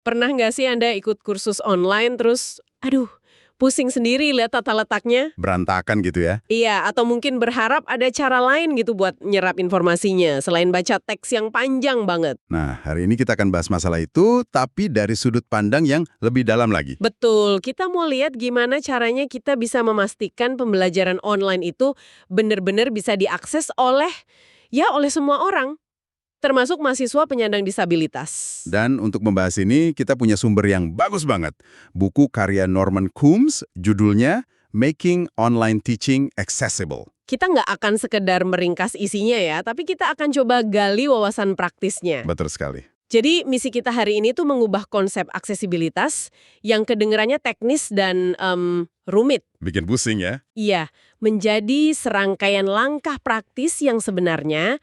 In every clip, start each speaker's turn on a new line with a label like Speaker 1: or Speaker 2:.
Speaker 1: Pernah nggak sih Anda ikut kursus online terus, aduh, pusing sendiri lihat tata letaknya?
Speaker 2: Berantakan gitu ya.
Speaker 1: Iya, atau mungkin berharap ada cara lain gitu buat nyerap informasinya, selain baca teks yang panjang banget.
Speaker 2: Nah, hari ini kita akan bahas masalah itu, tapi dari sudut pandang yang lebih dalam lagi.
Speaker 1: Betul, kita mau lihat gimana caranya kita bisa memastikan pembelajaran online itu benar-benar bisa diakses oleh semua orang, termasuk mahasiswa penyandang disabilitas.
Speaker 2: Dan untuk membahas ini, kita punya sumber yang bagus banget. Buku karya Norman Coombs, judulnya Making Online Teaching Accessible.
Speaker 1: Kita nggak akan sekedar meringkas isinya ya, tapi kita akan coba gali wawasan praktisnya.
Speaker 2: Betul sekali.
Speaker 1: Jadi misi kita hari ini tuh mengubah konsep aksesibilitas yang kedengarannya teknis dan rumit.
Speaker 2: Bikin pusing ya.
Speaker 1: Iya, menjadi serangkaian langkah praktis yang sebenarnya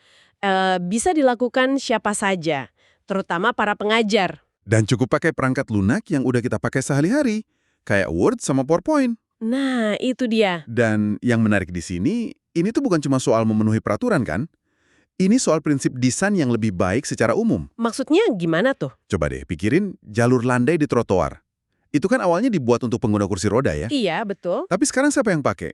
Speaker 1: bisa dilakukan siapa saja, terutama para pengajar.
Speaker 2: Dan cukup pakai perangkat lunak yang udah kita pakai sehari-hari, kayak Word sama PowerPoint.
Speaker 1: Nah, itu dia.
Speaker 2: Dan yang menarik di sini, ini tuh bukan cuma soal memenuhi peraturan kan? Ini soal prinsip desain yang lebih baik secara umum.
Speaker 1: Maksudnya gimana tuh?
Speaker 2: Coba deh pikirin jalur landai di trotoar. Itu kan awalnya dibuat untuk pengguna kursi roda ya.
Speaker 1: Iya, betul.
Speaker 2: Tapi sekarang siapa yang pakai?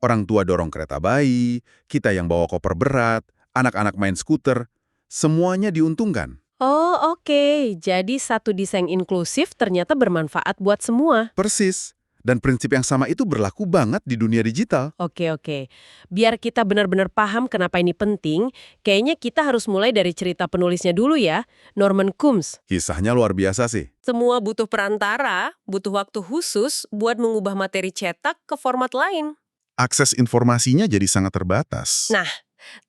Speaker 2: Orang tua dorong kereta bayi, kita yang bawa koper berat, anak-anak main skuter. Semuanya diuntungkan.
Speaker 1: Oh, oke. Jadi satu desain inklusif ternyata bermanfaat buat semua.
Speaker 2: Persis. Dan prinsip yang sama itu berlaku banget di dunia digital.
Speaker 1: Oke. Biar kita benar-benar paham kenapa ini penting, kayaknya kita harus mulai dari cerita penulisnya dulu ya, Norman Coombs.
Speaker 2: Kisahnya luar biasa sih.
Speaker 1: Semua butuh perantara, butuh waktu khusus buat mengubah materi cetak ke format lain.
Speaker 2: Akses informasinya jadi sangat terbatas.
Speaker 1: Nah,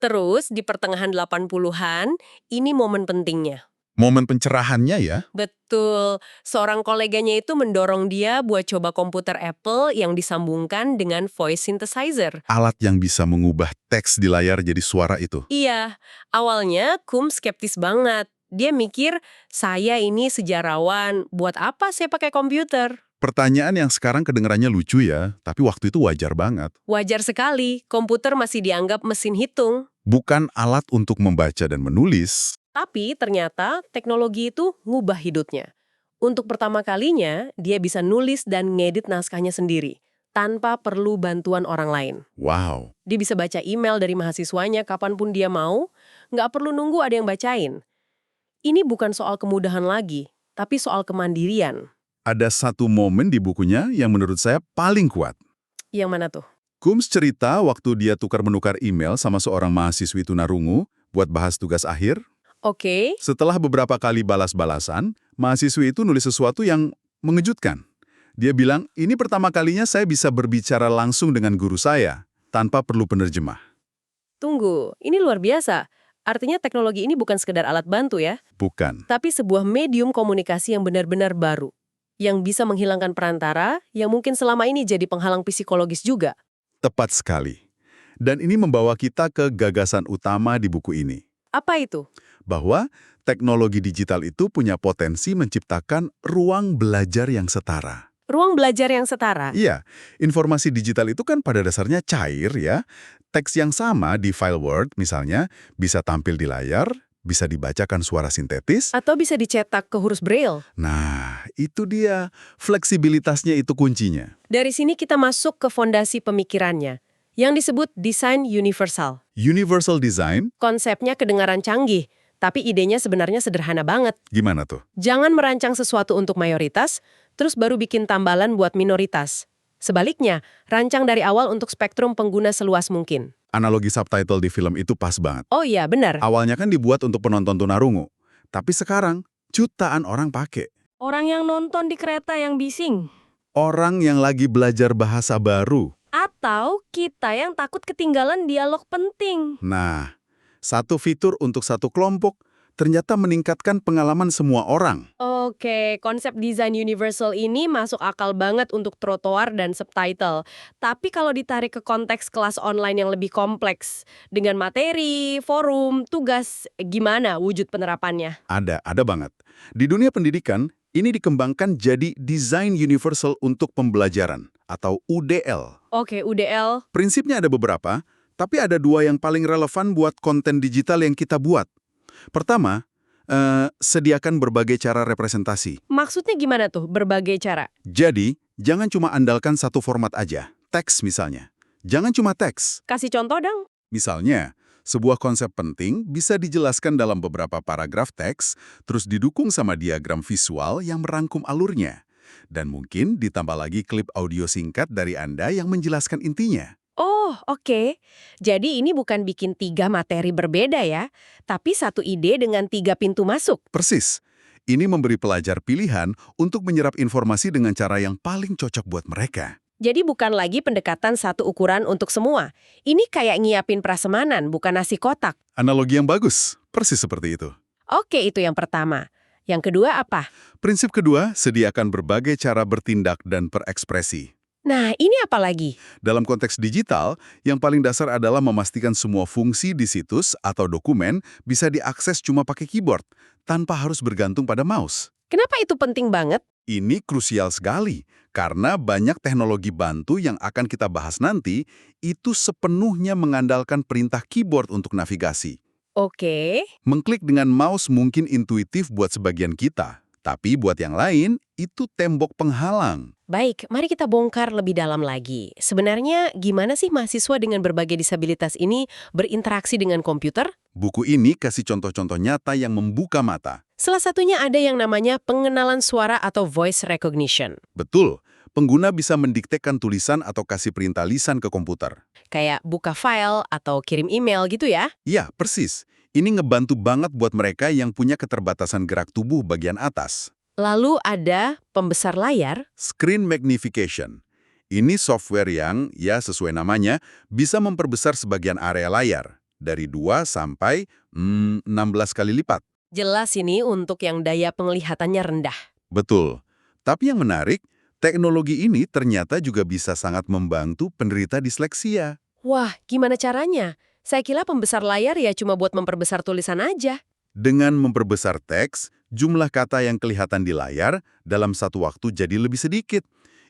Speaker 1: terus di pertengahan 80-an, ini momen pentingnya.
Speaker 2: Momen pencerahannya ya.
Speaker 1: Betul, seorang koleganya itu mendorong dia buat coba komputer Apple yang disambungkan dengan voice synthesizer.
Speaker 2: Alat yang bisa mengubah teks di layar jadi suara itu.
Speaker 1: Iya, awalnya Coombs skeptis banget. Dia mikir, saya ini sejarawan, buat apa saya pakai komputer?
Speaker 2: Pertanyaan yang sekarang kedengarannya lucu ya, tapi waktu itu wajar banget.
Speaker 1: Wajar sekali, komputer masih dianggap mesin hitung.
Speaker 2: Bukan alat untuk membaca dan menulis.
Speaker 1: Tapi ternyata teknologi itu ngubah hidupnya. Untuk pertama kalinya, dia bisa nulis dan ngedit naskahnya sendiri, tanpa perlu bantuan orang lain.
Speaker 2: Wow.
Speaker 1: Dia bisa baca email dari mahasiswanya kapanpun dia mau, nggak perlu nunggu ada yang bacain. Ini bukan soal kemudahan lagi, tapi soal kemandirian.
Speaker 2: Ada satu momen di bukunya yang menurut saya paling kuat.
Speaker 1: Yang mana tuh?
Speaker 2: Coombs cerita waktu dia tukar-menukar email sama seorang mahasiswi tunarungu buat bahas tugas akhir.
Speaker 1: Oke.
Speaker 2: Setelah beberapa kali balas-balasan, mahasiswi itu nulis sesuatu yang mengejutkan. Dia bilang, ini pertama kalinya saya bisa berbicara langsung dengan guru saya, tanpa perlu penerjemah.
Speaker 1: Tunggu, ini luar biasa. Artinya teknologi ini bukan sekedar alat bantu ya,
Speaker 2: Bukan.
Speaker 1: tapi sebuah medium komunikasi yang benar-benar baru. Yang bisa menghilangkan perantara, yang mungkin selama ini jadi penghalang psikologis juga.
Speaker 2: Tepat sekali. Dan ini membawa kita ke gagasan utama di buku ini.
Speaker 1: Apa itu?
Speaker 2: Bahwa teknologi digital itu punya potensi menciptakan ruang belajar yang setara.
Speaker 1: Ruang belajar yang setara.
Speaker 2: Iya, informasi digital itu kan pada dasarnya cair ya. Teks yang sama di file Word misalnya bisa tampil di layar, bisa dibacakan suara sintetis.
Speaker 1: Atau bisa dicetak ke huruf braille.
Speaker 2: Nah, itu dia. Fleksibilitasnya itu kuncinya.
Speaker 1: Dari sini kita masuk ke fondasi pemikirannya, yang disebut desain universal.
Speaker 2: Universal design,
Speaker 1: Konsepnya kedengaran canggih, tapi idenya sebenarnya sederhana banget.
Speaker 2: gimana tuh?
Speaker 1: Jangan merancang sesuatu untuk mayoritas, terus baru bikin tambalan buat minoritas. Sebaliknya, rancang dari awal untuk spektrum pengguna seluas mungkin.
Speaker 2: Analogi subtitle di film itu pas banget.
Speaker 1: Oh iya, benar.
Speaker 2: Awalnya kan dibuat untuk penonton tunarungu. Tapi sekarang, jutaan orang pakai.
Speaker 3: Orang yang nonton di kereta yang bising.
Speaker 2: Orang yang lagi belajar bahasa baru.
Speaker 3: Atau kita yang takut ketinggalan dialog penting.
Speaker 2: Nah, satu fitur untuk satu kelompok ternyata meningkatkan pengalaman semua orang.
Speaker 1: Oke, konsep desain universal ini masuk akal banget untuk trotoar dan subtitle. Tapi kalau ditarik ke konteks kelas online yang lebih kompleks, dengan materi, forum, tugas, gimana wujud penerapannya?
Speaker 2: Ada banget. Di dunia pendidikan, ini dikembangkan jadi Design Universal untuk Pembelajaran, atau UDL.
Speaker 1: Oke, UDL.
Speaker 2: Prinsipnya ada beberapa, tapi ada dua yang paling relevan buat konten digital yang kita buat. Pertama, Sediakan berbagai cara representasi.
Speaker 1: Maksudnya gimana tuh, berbagai cara?
Speaker 2: Jadi, jangan cuma andalkan satu format aja. Teks misalnya. Jangan cuma teks.
Speaker 1: Kasih contoh dong.
Speaker 2: Misalnya, sebuah konsep penting bisa dijelaskan dalam beberapa paragraf teks, terus didukung sama diagram visual yang merangkum alurnya. Dan mungkin ditambah lagi klip audio singkat dari Anda yang menjelaskan intinya.
Speaker 1: Oh, oke. Jadi ini bukan bikin 3 materi berbeda ya, tapi satu ide dengan 3 pintu masuk.
Speaker 2: Persis. Ini memberi pelajar pilihan untuk menyerap informasi dengan cara yang paling cocok buat mereka.
Speaker 1: Jadi bukan lagi pendekatan satu ukuran untuk semua. Ini kayak nyiapin prasmanan, bukan nasi kotak.
Speaker 2: Analogi yang bagus. Persis seperti itu.
Speaker 1: Oke, itu yang pertama. Yang kedua apa?
Speaker 2: Prinsip kedua, sediakan berbagai cara bertindak dan berekspresi.
Speaker 1: Nah, ini apa lagi?
Speaker 2: Dalam konteks digital, yang paling dasar adalah memastikan semua fungsi di situs atau dokumen bisa diakses cuma pakai keyboard, tanpa harus bergantung pada mouse.
Speaker 1: Kenapa itu penting banget?
Speaker 2: Ini krusial sekali, karena banyak teknologi bantu yang akan kita bahas nanti, itu sepenuhnya mengandalkan perintah keyboard untuk navigasi.
Speaker 1: Oke.
Speaker 2: Mengklik dengan mouse mungkin intuitif buat sebagian kita, tapi buat yang lain, itu tembok penghalang.
Speaker 1: Baik, mari kita bongkar lebih dalam lagi. Sebenarnya gimana sih mahasiswa dengan berbagai disabilitas ini berinteraksi dengan komputer?
Speaker 2: Buku ini kasih contoh-contoh nyata yang membuka mata.
Speaker 1: Salah satunya ada yang namanya pengenalan suara atau voice recognition.
Speaker 2: Betul, pengguna bisa mendiktekan tulisan atau kasih perintah lisan ke komputer.
Speaker 1: Kayak buka file atau kirim email gitu ya.
Speaker 2: Iya, persis. Ini ngebantu banget buat mereka yang punya keterbatasan gerak tubuh bagian atas.
Speaker 1: Lalu ada pembesar layar.
Speaker 2: Screen magnification. Ini software yang, ya sesuai namanya, bisa memperbesar sebagian area layar. Dari 2 sampai 16 kali lipat.
Speaker 1: Jelas ini untuk yang daya penglihatannya rendah.
Speaker 2: Betul. Tapi yang menarik, teknologi ini ternyata juga bisa sangat membantu penderita disleksia.
Speaker 1: Wah, gimana caranya? Saya kira pembesar layar ya cuma buat memperbesar tulisan aja.
Speaker 2: Dengan memperbesar teks, jumlah kata yang kelihatan di layar dalam satu waktu jadi lebih sedikit.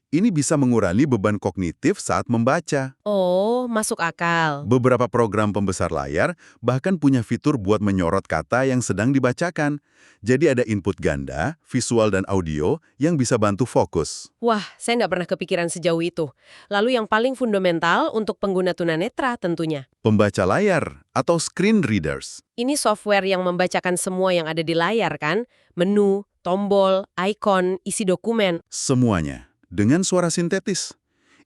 Speaker 2: Ini bisa mengurangi beban kognitif saat membaca.
Speaker 1: Oh, masuk akal.
Speaker 2: Beberapa program pembesar layar bahkan punya fitur buat menyorot kata yang sedang dibacakan. Jadi ada input ganda, visual dan audio yang bisa bantu fokus.
Speaker 1: Wah, saya nggak pernah kepikiran sejauh itu. Lalu yang paling fundamental untuk pengguna tunanetra tentunya.
Speaker 2: Pembaca layar atau screen readers.
Speaker 1: Ini software yang membacakan semua yang ada di layar kan? Menu, tombol, icon, isi dokumen.
Speaker 2: Semuanya. Dengan suara sintetis.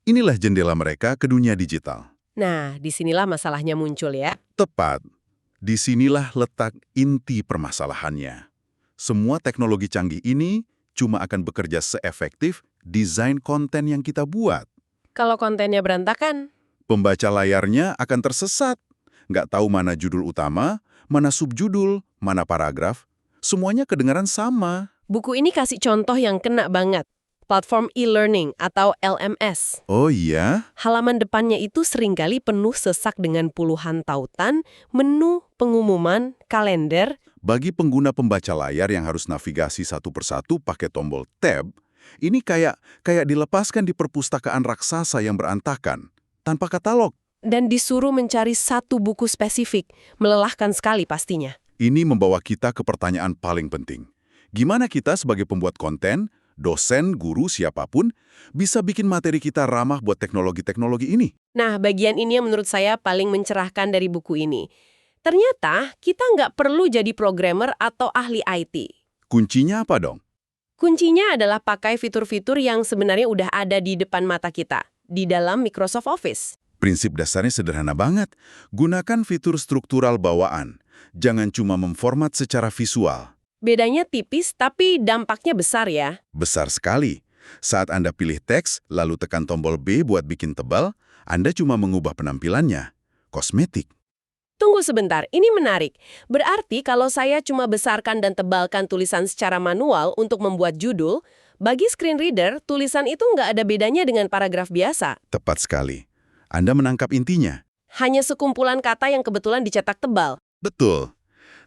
Speaker 2: Inilah jendela mereka ke dunia digital.
Speaker 1: Nah, disinilah masalahnya muncul ya.
Speaker 2: Tepat. Disinilah letak inti permasalahannya. Semua teknologi canggih ini cuma akan bekerja seefektif desain konten yang kita buat.
Speaker 1: Kalau kontennya berantakan,
Speaker 2: Pembaca layarnya akan tersesat. Nggak tahu mana judul utama, mana subjudul, mana paragraf. Semuanya kedengaran sama.
Speaker 1: buku ini kasih contoh yang kena banget. Platform e-learning atau LMS.
Speaker 2: Oh iya?
Speaker 1: Halaman depannya itu seringkali penuh sesak dengan puluhan tautan, menu, pengumuman, kalender.
Speaker 2: Bagi pengguna pembaca layar yang harus navigasi satu persatu pakai tombol tab, ini kayak dilepaskan di perpustakaan raksasa yang berantakan, tanpa katalog.
Speaker 1: Dan disuruh mencari satu buku spesifik. Melelahkan sekali pastinya.
Speaker 2: Ini membawa kita ke pertanyaan paling penting. Gimana kita sebagai pembuat konten, dosen, guru, siapapun, bisa bikin materi kita ramah buat teknologi-teknologi ini?
Speaker 1: Nah, bagian ini yang menurut saya paling mencerahkan dari buku ini. Ternyata kita nggak perlu jadi programmer atau ahli IT.
Speaker 2: Kuncinya apa dong?
Speaker 1: Kuncinya adalah pakai fitur-fitur yang sebenarnya udah ada di depan mata kita, di dalam Microsoft Office.
Speaker 2: Prinsip dasarnya sederhana banget. Gunakan fitur struktural bawaan. Jangan cuma memformat secara visual.
Speaker 1: Bedanya tipis, tapi dampaknya besar ya.
Speaker 2: Besar sekali. Saat Anda pilih teks, lalu tekan tombol B buat bikin tebal, Anda cuma mengubah penampilannya. Kosmetik.
Speaker 1: Tunggu sebentar, ini menarik. Berarti kalau saya cuma besarkan dan tebalkan tulisan secara manual untuk membuat judul, bagi screen reader, tulisan itu nggak ada bedanya dengan paragraf biasa.
Speaker 2: Tepat sekali. Anda menangkap intinya.
Speaker 1: Hanya sekumpulan kata yang kebetulan dicetak tebal.
Speaker 2: Betul.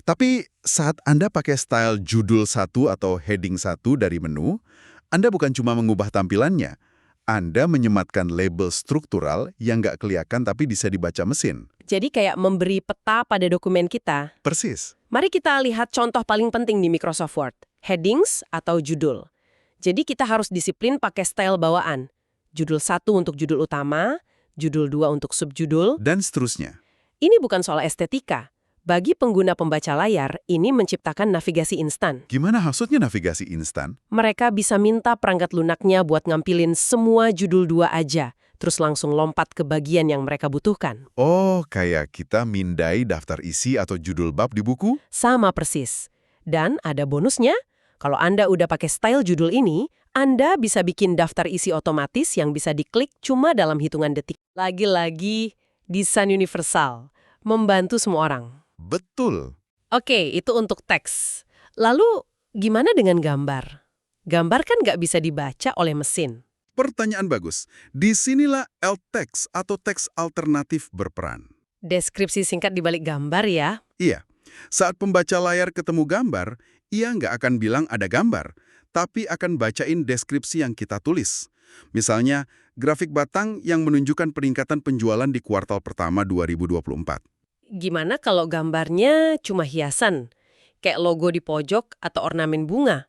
Speaker 2: Tapi saat Anda pakai style judul 1 atau heading 1 dari menu, Anda bukan cuma mengubah tampilannya. Anda menyematkan label struktural yang nggak kelihatan tapi bisa dibaca mesin.
Speaker 1: Jadi kayak memberi peta pada dokumen kita.
Speaker 2: Persis.
Speaker 1: Mari kita lihat contoh paling penting di Microsoft Word, headings atau judul. Jadi kita harus disiplin pakai style bawaan. Judul 1 untuk judul utama, judul 2 untuk subjudul.
Speaker 2: Dan seterusnya.
Speaker 1: Ini bukan soal estetika. Bagi pengguna pembaca layar, ini menciptakan navigasi instan.
Speaker 2: Gimana maksudnya navigasi instan?
Speaker 1: Mereka bisa minta perangkat lunaknya buat ngampilin semua judul 2 aja, terus langsung lompat ke bagian yang mereka butuhkan.
Speaker 2: Oh, kayak kita mindai daftar isi atau judul bab di buku?
Speaker 1: Sama persis. Dan ada bonusnya, kalau Anda udah pakai style judul ini, Anda bisa bikin daftar isi otomatis yang bisa diklik cuma dalam hitungan detik. Lagi-lagi, desain universal, membantu semua orang.
Speaker 2: Betul.
Speaker 1: Oke, itu untuk teks. Lalu, gimana dengan gambar? Gambar kan nggak bisa dibaca oleh mesin.
Speaker 2: Pertanyaan bagus. Disinilah alt text atau teks alternatif berperan.
Speaker 1: Deskripsi singkat di balik gambar ya.
Speaker 2: Iya, saat pembaca layar ketemu gambar, ia nggak akan bilang ada gambar, tapi akan bacain deskripsi yang kita tulis. Misalnya, grafik batang yang menunjukkan peningkatan penjualan di kuartal pertama 2024.
Speaker 1: Gimana kalau gambarnya cuma hiasan? Kayak logo di pojok atau ornamen bunga?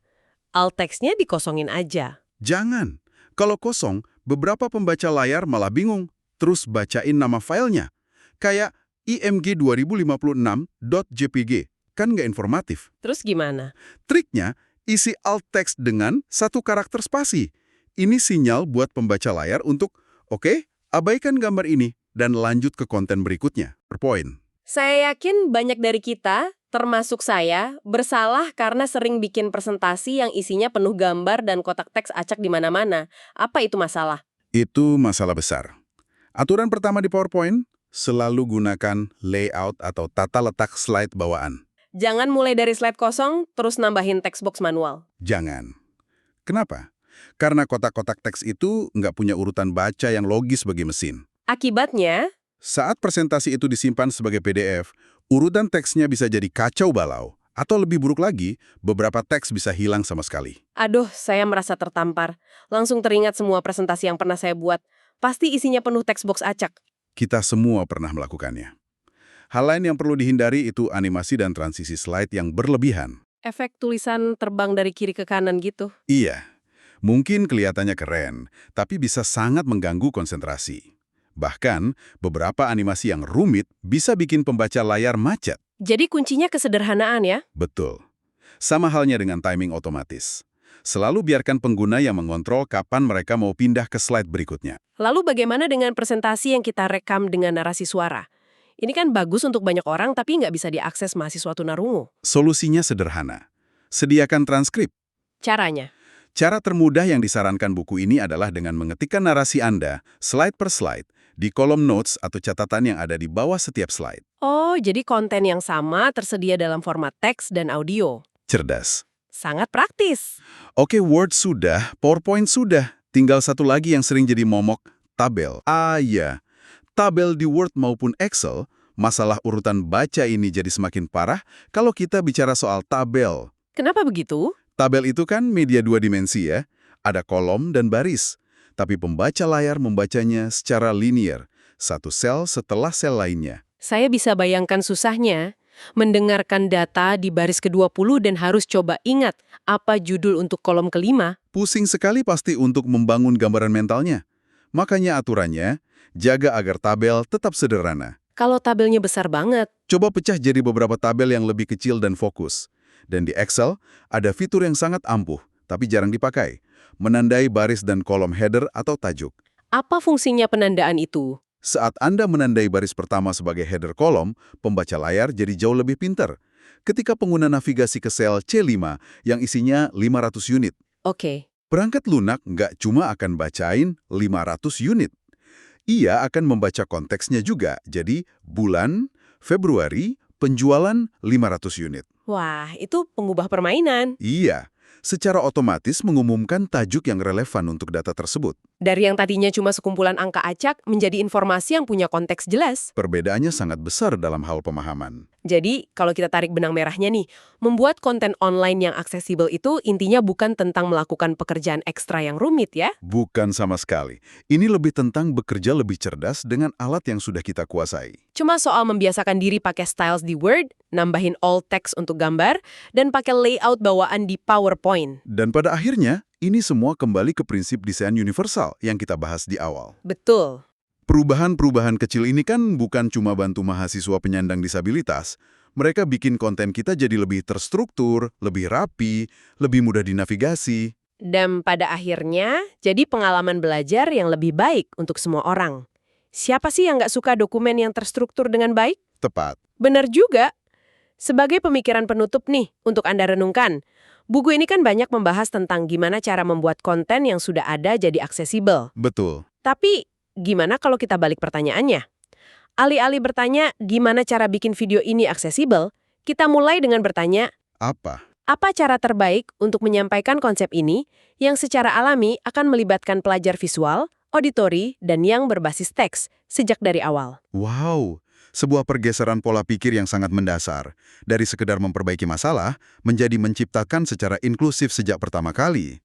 Speaker 1: Alt teksnya dikosongin aja.
Speaker 2: Jangan. Kalau kosong, beberapa pembaca layar malah bingung, terus bacain nama filenya. Kayak img2056.jpg, kan nggak informatif.
Speaker 1: Terus gimana?
Speaker 2: Triknya, isi alt text dengan satu karakter spasi. Ini sinyal buat pembaca layar untuk, oke, abaikan gambar ini, dan lanjut ke konten berikutnya. Poin.
Speaker 3: Saya yakin banyak dari kita, termasuk saya, bersalah karena sering bikin presentasi yang isinya penuh gambar dan kotak teks acak di mana-mana. Apa itu masalah?
Speaker 2: Itu masalah besar. Aturan pertama di PowerPoint, selalu gunakan layout atau tata letak slide bawaan.
Speaker 3: Jangan mulai dari slide kosong, terus nambahin text box manual.
Speaker 2: Jangan. Kenapa? Karena kotak-kotak teks itu nggak punya urutan baca yang logis bagi mesin.
Speaker 3: Akibatnya,
Speaker 2: Saat presentasi itu disimpan sebagai PDF, urutan teksnya bisa jadi kacau balau. Atau lebih buruk lagi, beberapa teks bisa hilang sama sekali.
Speaker 3: aduh, saya merasa tertampar. Langsung teringat semua presentasi yang pernah saya buat. Pasti isinya penuh text box acak.
Speaker 2: Kita semua pernah melakukannya. Hal lain yang perlu dihindari itu animasi dan transisi slide yang berlebihan.
Speaker 1: Efek tulisan terbang dari kiri ke kanan gitu.
Speaker 2: Iya, mungkin kelihatannya keren, tapi bisa sangat mengganggu konsentrasi. Bahkan, beberapa animasi yang rumit bisa bikin pembaca layar macet.
Speaker 1: Jadi kuncinya kesederhanaan ya?
Speaker 2: Betul. Sama halnya dengan timing otomatis. Selalu biarkan pengguna yang mengontrol kapan mereka mau pindah ke slide berikutnya.
Speaker 1: Lalu bagaimana dengan presentasi yang kita rekam dengan narasi suara? Ini kan bagus untuk banyak orang tapi nggak bisa diakses mahasiswa tunarungu.
Speaker 2: Solusinya sederhana. Sediakan transkrip.
Speaker 1: Caranya?
Speaker 2: Cara termudah yang disarankan buku ini adalah dengan mengetikkan narasi Anda, slide per slide, di kolom notes atau catatan yang ada di bawah setiap slide.
Speaker 1: Oh, jadi konten yang sama tersedia dalam format teks dan audio.
Speaker 2: Cerdas.
Speaker 1: Sangat praktis.
Speaker 2: Oke, Word sudah, PowerPoint sudah. Tinggal satu lagi yang sering jadi momok, tabel. Ah ya, tabel di Word maupun Excel, masalah urutan baca ini jadi semakin parah kalau kita bicara soal tabel.
Speaker 1: Kenapa begitu?
Speaker 2: Tabel itu kan media dua dimensi ya, ada kolom dan baris. Tapi pembaca layar membacanya secara linear, satu sel setelah sel lainnya.
Speaker 1: Saya bisa bayangkan susahnya. Mendengarkan data di baris ke-20 dan harus coba ingat apa judul untuk kolom kelima.
Speaker 2: Pusing sekali pasti untuk membangun gambaran mentalnya. Makanya aturannya, jaga agar tabel tetap sederhana.
Speaker 1: Kalau tabelnya besar banget,
Speaker 2: Coba pecah jadi beberapa tabel yang lebih kecil dan fokus. Dan di Excel, ada fitur yang sangat ampuh, tapi jarang dipakai. Menandai baris dan kolom header atau tajuk.
Speaker 1: apa fungsinya penandaan itu?
Speaker 2: Saat Anda menandai baris pertama sebagai header kolom, pembaca layar jadi jauh lebih pintar. Ketika pengguna navigasi ke sel C5 yang isinya 500 unit,
Speaker 1: Oke.
Speaker 2: perangkat lunak nggak cuma akan bacain 500 unit. Ia akan membaca konteksnya juga, jadi bulan, Februari, penjualan 500 unit.
Speaker 1: Wah, itu pengubah permainan.
Speaker 2: Iya, secara otomatis mengumumkan tajuk yang relevan untuk data tersebut.
Speaker 1: Dari yang tadinya cuma sekumpulan angka acak menjadi informasi yang punya konteks jelas.
Speaker 2: Perbedaannya sangat besar dalam hal pemahaman.
Speaker 3: Jadi, kalau kita tarik benang merahnya nih, membuat konten online yang aksesibel itu intinya bukan tentang melakukan pekerjaan ekstra yang rumit ya.
Speaker 2: Bukan sama sekali. Ini lebih tentang bekerja lebih cerdas dengan alat yang sudah kita kuasai.
Speaker 3: Cuma soal membiasakan diri pakai styles di Word, nambahin alt text untuk gambar, dan pakai layout bawaan di PowerPoint.
Speaker 2: Dan pada akhirnya, ini semua kembali ke prinsip desain universal yang kita bahas di awal.
Speaker 3: Betul.
Speaker 2: Perubahan-perubahan kecil ini kan bukan cuma bantu mahasiswa penyandang disabilitas. Mereka bikin konten kita jadi lebih terstruktur, lebih rapi, lebih mudah dinavigasi.
Speaker 3: Dan pada akhirnya, jadi pengalaman belajar yang lebih baik untuk semua orang. Siapa sih yang nggak suka dokumen yang terstruktur dengan baik?
Speaker 2: Tepat.
Speaker 3: Benar juga. Sebagai pemikiran penutup nih, untuk Anda renungkan, buku ini kan banyak membahas tentang gimana cara membuat konten yang sudah ada jadi aksesibel.
Speaker 2: Betul.
Speaker 3: Tapi, gimana kalau kita balik pertanyaannya? Alih-alih bertanya gimana cara bikin video ini aksesibel, kita mulai dengan bertanya,
Speaker 2: Apa?
Speaker 3: apa cara terbaik untuk menyampaikan konsep ini yang secara alami akan melibatkan pelajar visual, auditori, dan yang berbasis teks sejak dari awal?
Speaker 2: Wow, sebuah pergeseran pola pikir yang sangat mendasar. Dari sekedar memperbaiki masalah, menjadi menciptakan secara inklusif sejak pertama kali.